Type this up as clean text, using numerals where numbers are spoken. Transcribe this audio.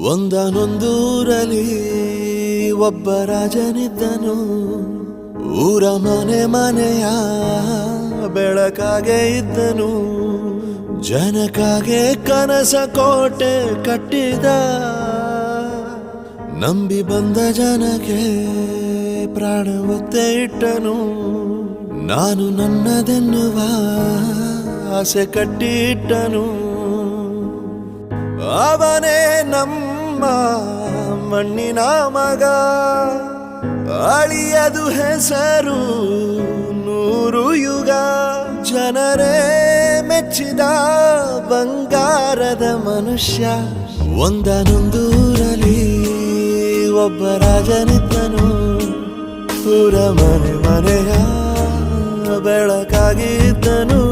ಒಂದನೊಂದೂರಲ್ಲಿ ಒಬ್ಬ ರಾಜನಿದ್ದನು. ಊರ ಮನೆ ಮನೆಯ ಬೆಳಕಾಗೆ ಇದ್ದನು. ಜನಕಾಗೆ ಕನಸ ಕೋಟೆ ಕಟ್ಟಿದ. ನಂಬಿ ಬಂದ ಜನಕ್ಕೆ ಪ್ರಾಣ ಒತ್ತೆ ಇಟ್ಟನು. ನಾನು ನನ್ನದೆನ್ನುವ ಆಸೆ ಕಟ್ಟಿಟ್ಟನು. ಅವನೇ ನಮ್ಮ ಮಣ್ಣಿನ ಮಗ. ಅಳಿಯದು ಹೆಸರು 100 ಯುಗ. ಜನರೇ ಮೆಚ್ಚಿದ ಬಂಗಾರದ ಮನುಷ್ಯ. ಒಂದನೊಂದೂರಲ್ಲಿ ಒಬ್ಬ ರಾಜನಿದ್ದನು. ಊರ ಮನೆ ಮನೆಯ ಬೆಳಕಾಗಿದ್ದನು.